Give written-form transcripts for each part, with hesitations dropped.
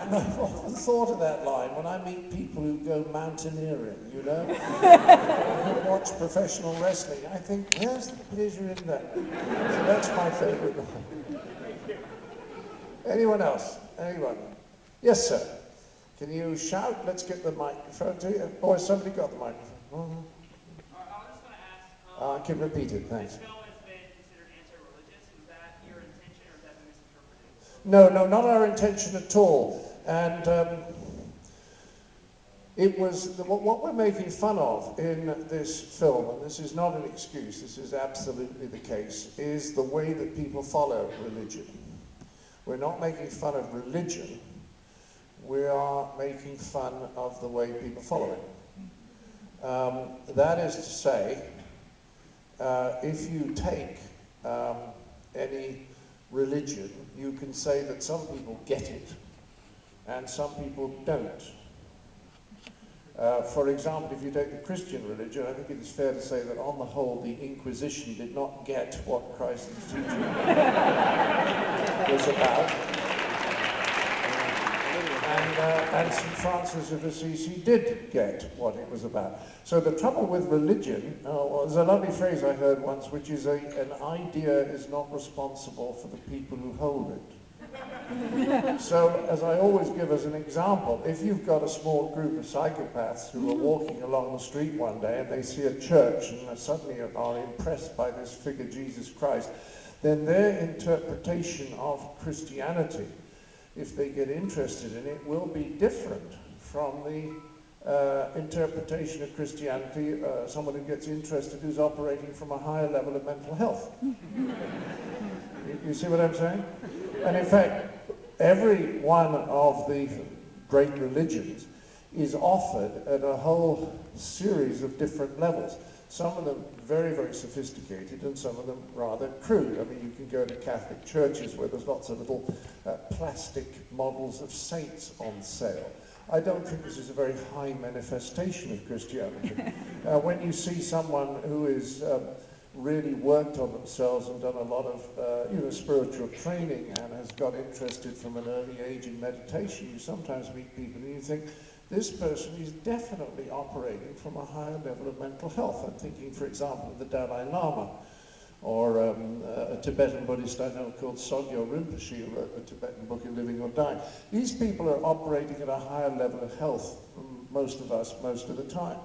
And I've often thought of that line when I meet people who go mountaineering, you know, who watch professional wrestling. I think, where's the pleasure in that? So that's my favorite line. Anyone else? Anyone? Yes, sir. Can you shout? Let's get the microphone to you. Or has somebody got the microphone? I was just going to ask. I can repeat it, thanks. This film has been considered anti-religious. Was that your intention, or has that been misinterpreted? No, no, not our intention at all. And it was what we're making fun of in this film, and this is not an excuse, this is absolutely the case, is the way that people follow religion. We're not making fun of religion, we are making fun of the way people follow it. That is to say, if you take any religion, you can say that some people get it and some people don't. For example, if you take the Christian religion, I think it is fair to say that on the whole the Inquisition did not get what Christ's teaching was about. And St. Francis of Assisi did get what it was about. So the trouble with religion, there's a lovely phrase I heard once, which is an idea is not responsible for the people who hold it. So, as I always give as an example, if you've got a small group of psychopaths who are walking along the street one day and they see a church and suddenly are impressed by this figure Jesus Christ, then their interpretation of Christianity, if they get interested in it, will be different from the interpretation of Christianity, someone who gets interested who's operating from a higher level of mental health. You see what I'm saying? And in fact, every one of the great religions is offered at a whole series of different levels. Some of them very, very sophisticated and some of them rather crude. I mean, you can go to Catholic churches where there's lots of little plastic models of saints on sale. I don't think this is a very high manifestation of Christianity. When you see someone who is really worked on themselves and done a lot of spiritual training and has got interested from an early age in meditation, you sometimes meet people and you think, this person is definitely operating from a higher level of mental health. I'm thinking, for example, of the Dalai Lama, or a Tibetan Buddhist I know called Sogyo Rinpoche, who wrote the Tibetan book of Living or Dying. These people are operating at a higher level of health than most of us most of the time.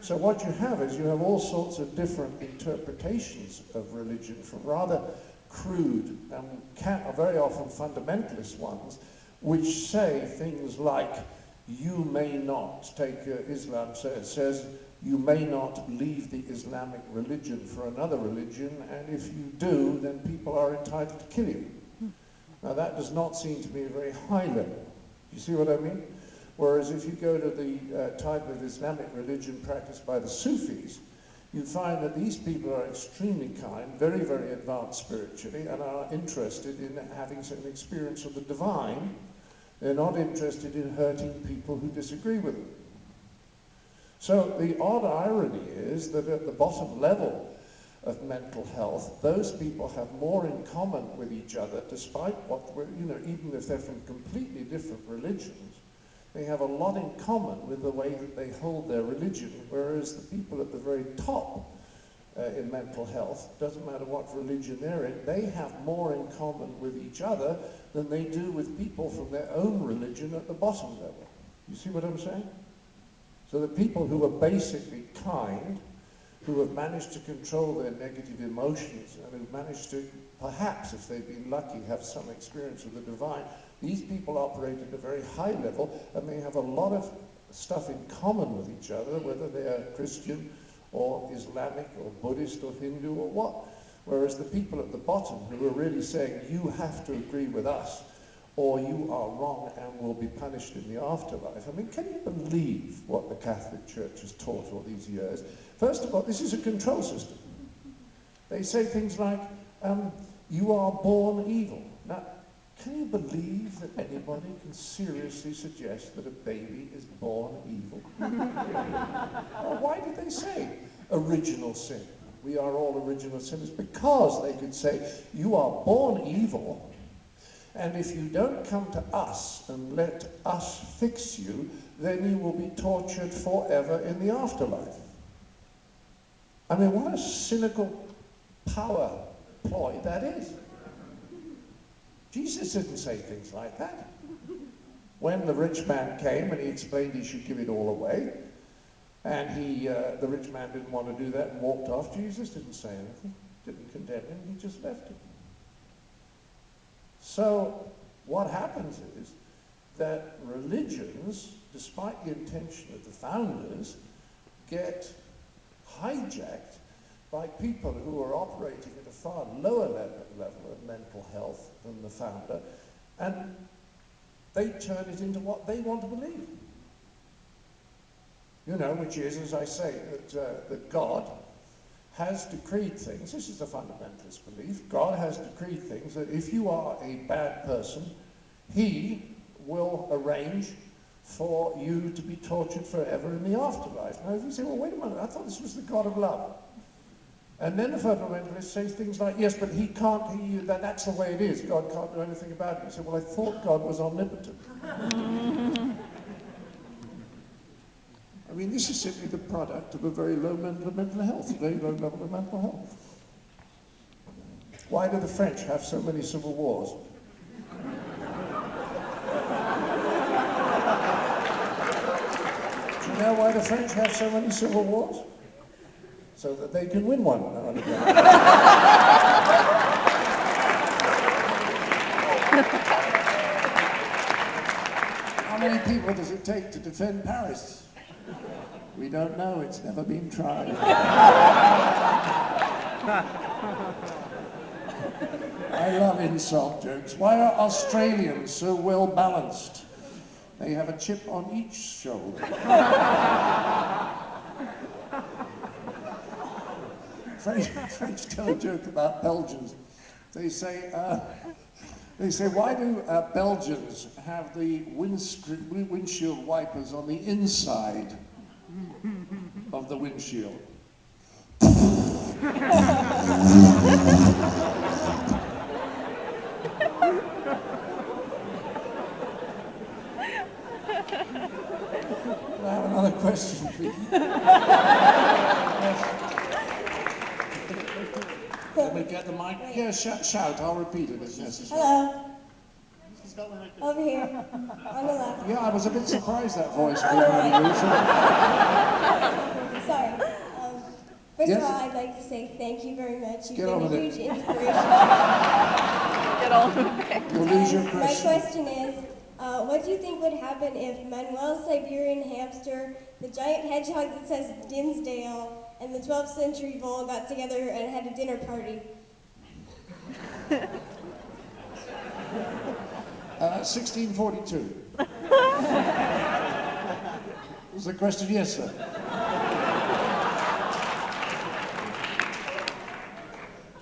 So what you have is you have all sorts of different interpretations of religion, from rather crude and very often fundamentalist ones, which say things like, you may not take Islam says you may not leave the Islamic religion for another religion, and if you do, then people are entitled to kill you. Now that does not seem to be a very high level. You see what I mean? Whereas if you go to the type of Islamic religion practiced by the Sufis, you find that these people are extremely kind, very, very advanced spiritually, and are interested in having some experience of the divine. They're not interested in hurting people who disagree with them. So the odd irony is that at the bottom level of mental health, those people have more in common with each other, despite what, even if they're from completely different religions, they have a lot in common with the way that they hold their religion, whereas the people at the very top in mental health, doesn't matter what religion they're in, they have more in common with each other than they do with people from their own religion at the bottom level. You see what I'm saying? So the people who are basically kind, who have managed to control their negative emotions, and who've managed to, perhaps if they've been lucky, have some experience of the divine, these people operate at a very high level, and they have a lot of stuff in common with each other, whether they are Christian or Islamic or Buddhist or Hindu or what. Whereas the people at the bottom who are really saying, you have to agree with us or you are wrong and will be punished in the afterlife. I mean, can you believe what the Catholic Church has taught all these years? First of all, this is a control system. They say things like, you are born evil. Now, can you believe that anybody can seriously suggest that a baby is born evil? Well, why did they say original sin? We are all original sinners. Because they could say, you are born evil, And if you don't come to us and let us fix you, then you will be tortured forever in the afterlife. I mean, what a cynical power ploy that is. Jesus didn't say things like that. When the rich man came and he explained he should give it all away, and the rich man didn't want to do that and walked off, Jesus didn't say anything, didn't condemn him, he just left him. So what happens is that religions, despite the intention of the founders, get hijacked by people who are operating at a far lower level of mental health than the founder, and they turn it into what they want to believe. You know, which is, as I say, that God has decreed things. This is the fundamentalist belief. God has decreed things that if you are a bad person, he will arrange for you to be tortured forever in the afterlife. Now, if you say, well, wait a minute, I thought this was the God of love. And then the fundamentalist says things like, yes, but he can't, that's the way it is. God can't do anything about it. You say, well, I thought God was omnipotent. I mean, this is simply the product of a very low mental health, very low level of mental health. Why do the French have so many civil wars? Do you know why the French have so many civil wars? So that they can win one now and again. How many people does it take to defend Paris? We don't know, it's never been tried. I love insult jokes. Why are Australians so well balanced? They have a chip on each shoulder. French tell a joke about Belgians. They say, why do Belgians have the windshield wipers on the inside of the windshield? I have another question, please. Yes. Let me get the mic. Yeah, shout. I'll repeat it as necessary. Hello. Over here, on the left. Yeah, I was a bit surprised that voice came out of you. Sorry. First Yes? of all, I'd like to say thank you very much. You've Get been on a with huge it. inspiration. Get on with it. You'll lose your My question. question is, what do you think would happen if Manuel's Siberian hamster, the giant hedgehog that says Dinsdale, and the 12th century bull got together and had a dinner party? 1642. Was the question? Yes, sir. Do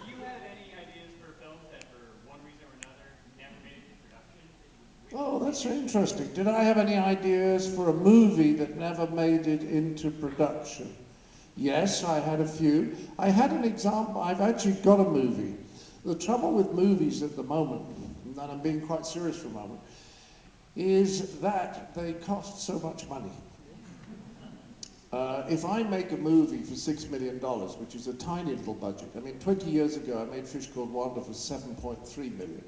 you have any ideas for films that, for one reason or another, never made it to production that you wish? Oh, that's interesting. Did I have any ideas for a movie that never made it into production? Yes, I had a few. I had an example. I've actually got a movie. The trouble with movies at the moment, and I'm being quite serious for a moment, is that they cost so much money. If I make a movie for $6 million, which is a tiny little budget, I mean, 20 years ago I made Fish Called Wanda for $7.3 million.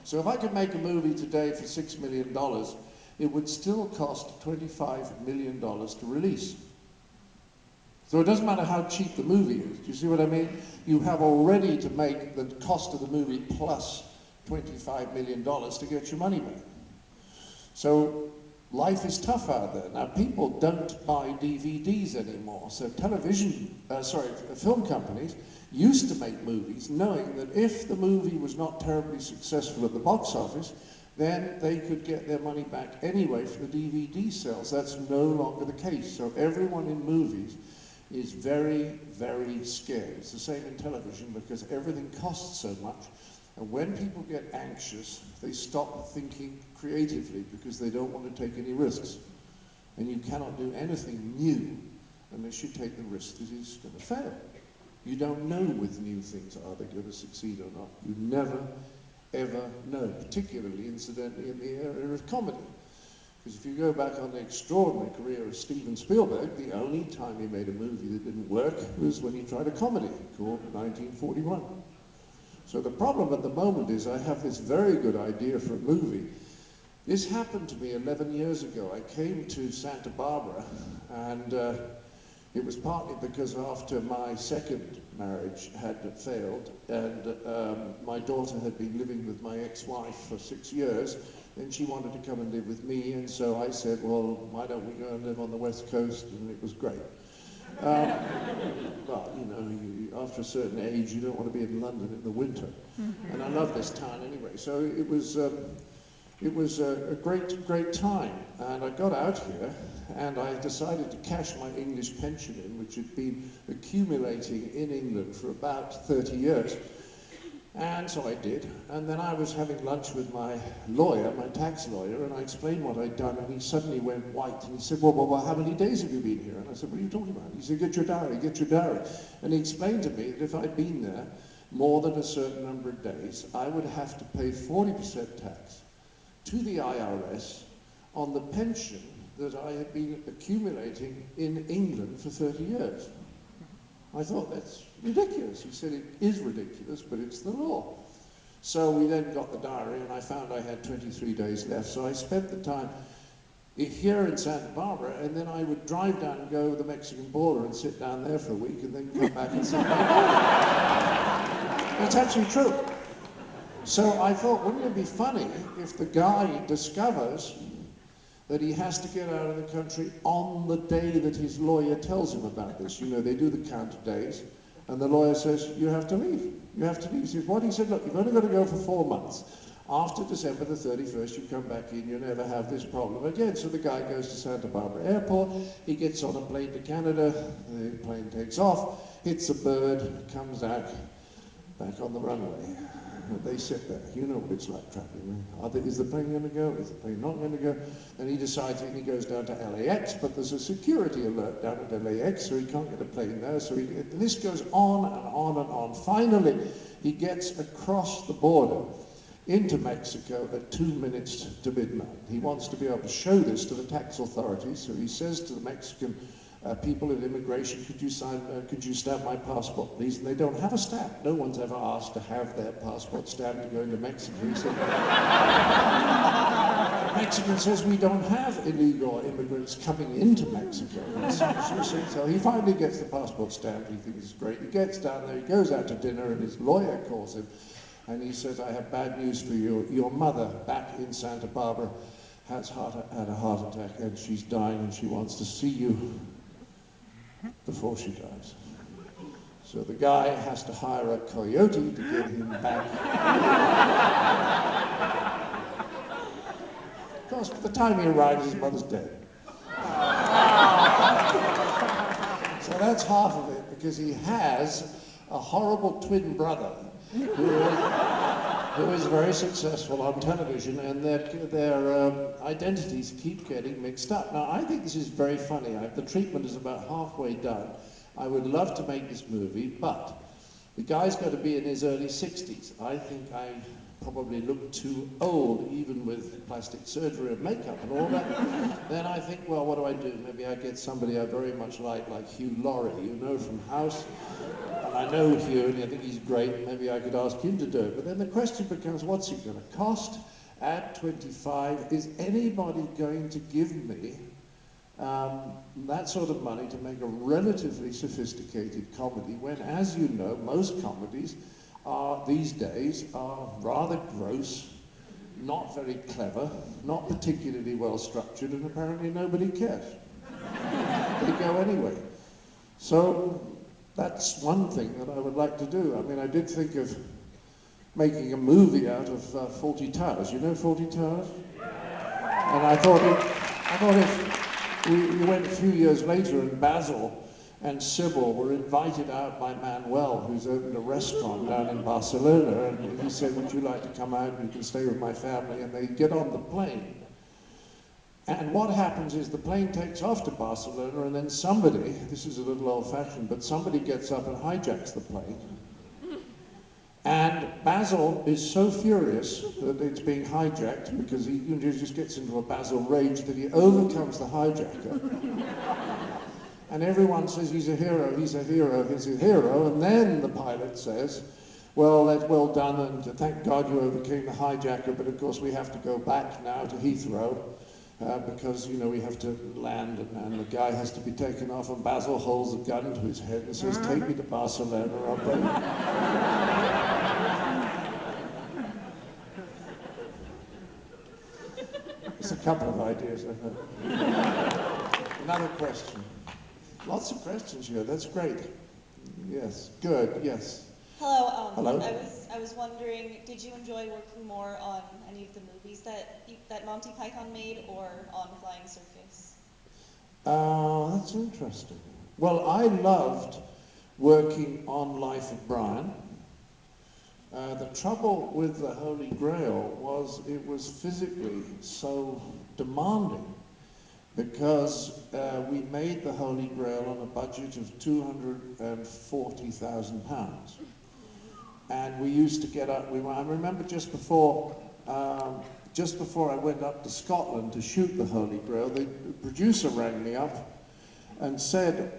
So if I could make a movie today for $6 million, it would still cost $25 million to release. So it doesn't matter how cheap the movie is. Do you see what I mean? You have already to make the cost of the movie plus $25 million to get your money back. So life is tough out there. Now people don't buy DVDs anymore. So film companies used to make movies knowing that if the movie was not terribly successful at the box office, then they could get their money back anyway from the DVD sales. That's no longer the case. So everyone in movies is very, very scared. It's the same in television because everything costs so much. And when people get anxious, they stop thinking creatively because they don't want to take any risks. And you cannot do anything new unless you take the risk that it's going to fail. You don't know with new things, are they going to succeed or not? You never, ever know, particularly, incidentally, in the area of comedy. Because if you go back on the extraordinary career of Steven Spielberg, the only time he made a movie that didn't work was when he tried a comedy called 1941. So the problem at the moment is I have this very good idea for a movie. This happened to me 11 years ago. I came to Santa Barbara, and it was partly because after my second marriage had failed, and my daughter had been living with my ex-wife for 6 years, and she wanted to come and live with me, and so I said, well, why don't we go and live on the West Coast? And it was great. Well, you know, after a certain age, you don't want to be in London in the winter. And I love this town anyway. So it was a great time. And I got out here, and I decided to cash my English pension in, which had been accumulating in England for about 30 years. And so I did, and then I was having lunch with my lawyer, my tax lawyer, and I explained what I'd done, and he suddenly went white, and he said, well, how many days have you been here? And I said, what are you talking about? He said, get your diary, get your diary. And he explained to me that if I'd been there more than a certain number of days, I would have to pay 40% tax to the IRS on the pension that I had been accumulating in England for 30 years. I thought, that's ridiculous. He said, it is ridiculous, but it's the law. So we then got the diary, and I found I had 23 days left. So I spent the time here in Santa Barbara, and then I would drive down and go over the Mexican border and sit down there for a week, and then come back and sit down. That's actually true. So I thought, wouldn't it be funny if the guy discovers that he has to get out of the country on the day that his lawyer tells him about this. You know, they do the count of days, and the lawyer says, you have to leave. You have to leave. He says, what? He said, look, you've only got to go for 4 months. After December the 31st, you come back in, you never have this problem again. So the guy goes to Santa Barbara Airport, he gets on a plane to Canada, the plane takes off, hits a bird, comes out, back on the runway. They sit there. You know what it's like traveling. Is the plane going to go? Is the plane not going to go? And he decides, and he goes down to LAX, but there's a security alert down at LAX, so he can't get a plane there. So the list goes on and on and on. Finally, he gets across the border into Mexico at 2 minutes to midnight. He wants to be able to show this to the tax authorities, so he says to the Mexican people at immigration, could you stamp my passport, please? And they don't have a stamp. No one's ever asked to have their passport stamped to go into Mexico. He said, the Mexican says, we don't have illegal immigrants coming into Mexico. So he finally gets the passport stamped. He thinks it's great. He gets down there, he goes out to dinner, and his lawyer calls him, and he says, I have bad news for you. Your mother, back in Santa Barbara, has had a heart attack, and she's dying, and she wants to see you before she dies. So the guy has to hire a coyote to get him back. Of course, by the time he arrives, his mother's dead. So that's half of it, because he has a horrible twin brother who is very successful on television, and their identities keep getting mixed up. Now, I think this is very funny. The treatment is about halfway done. I would love to make this movie, but the guy's got to be in his early 60s. I think I probably look too old, even with plastic surgery and makeup and all that. Then I think, well, what do I do? Maybe I get somebody I very much like Hugh Laurie, you know, from House. And I know Hugh, and I think he's great. Maybe I could ask him to do it. But then the question becomes, what's it going to cost? At 25, is anybody going to give me that sort of money to make a relatively sophisticated comedy when, as you know, most comedies these days are rather gross, not very clever, not particularly well structured, and apparently nobody cares. They go anyway. So that's one thing that I would like to do. I mean, I did think of making a movie out of Fawlty Towers. You know Fawlty Towers? And I thought if we went a few years later, and Basil and Sybil were invited out by Manuel, who's opened a restaurant down in Barcelona, and he said, would you like to come out and you can stay with my family? And they get on the plane. And what happens is the plane takes off to Barcelona, and then somebody, this is a little old-fashioned, but somebody gets up and hijacks the plane. And Basil is so furious that it's being hijacked because he just gets into a Basil rage that he overcomes the hijacker. And everyone says he's a hero, he's a hero, he's a hero. And then the pilot says, well, that's well done, and thank God you overcame the hijacker, but of course we have to go back now to Heathrow because, you know, we have to land and the guy has to be taken off, and Basil holds a gun to his head and says, take me to Barcelona, I'll pay you. It's a couple of ideas, I think. Another question. Lots of questions here, that's great. Yes, good, yes. Hello. Hello. I was wondering, did you enjoy working more on any of the movies that Monty Python made, or on Flying Circus? That's interesting. Well, I loved working on Life of Brian. The trouble with the Holy Grail was it was physically so demanding because we made the Holy Grail on a budget of £240,000. And we used to get up, I remember just before I went up to Scotland to shoot the Holy Grail, the producer rang me up and said,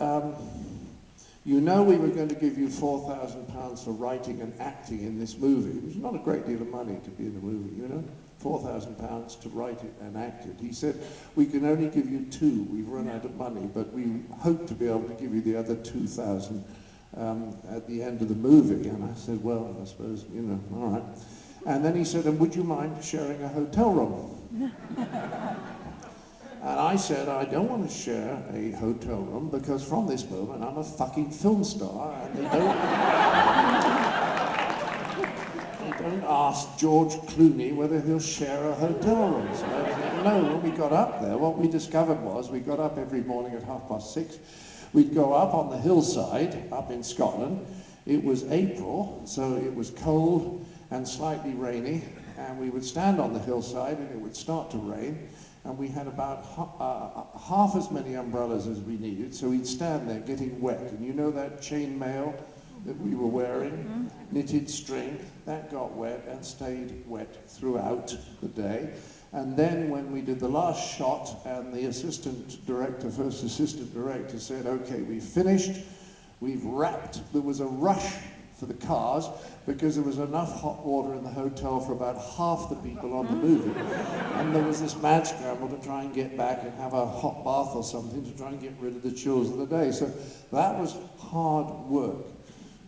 you know we were going to give you £4,000 for writing and acting in this movie. It was not a great deal of money to be in a movie, you know? £4,000 to write it and act it. He said, we can only give you two. We've run out of money, but we hope to be able to give you the other 2,000 at the end of the movie. And I said, well, I suppose, you know, all right. And then he said, and would you mind sharing a hotel room? And I said, I don't want to share a hotel room because from this moment I'm a fucking film star, and they don't ask George Clooney whether he'll share a hotel room. So no, when we got up there, what we discovered was we got up every morning at 6:30. We'd go up on the hillside up in Scotland. It was April, so it was cold and slightly rainy, and we would stand on the hillside and it would start to rain. And we had about half as many umbrellas as we needed, so we'd stand there getting wet. And you know that chain mail that we were wearing, knitted string, that got wet and stayed wet throughout the day. And then when we did the last shot and the first assistant director said, okay, we've finished, we've wrapped, there was a rush for the cars because there was enough hot water in the hotel for about half the people on the movie. And there was this mad scramble to try and get back and have a hot bath or something to try and get rid of the chills of the day. So that was hard work.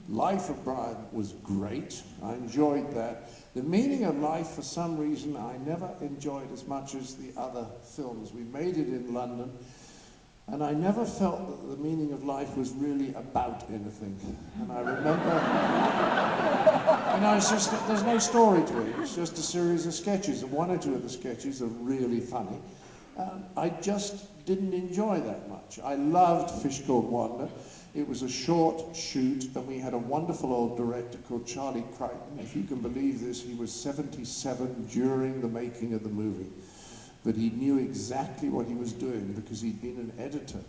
Life of Brian was great. I enjoyed that. The Meaning of Life, for some reason, I never enjoyed as much as the other films. We made it in London, and I never felt that The Meaning of Life was really about anything. And I remember, you know, it's just, there's no story to it. It's just a series of sketches, and one or two of the sketches are really funny. I just didn't enjoy that much. I loved Fish Called Wanda. It was a short shoot, and we had a wonderful old director called Charlie Crichton. If you can believe this, he was 77 during the making of the movie. But he knew exactly what he was doing because he'd been an editor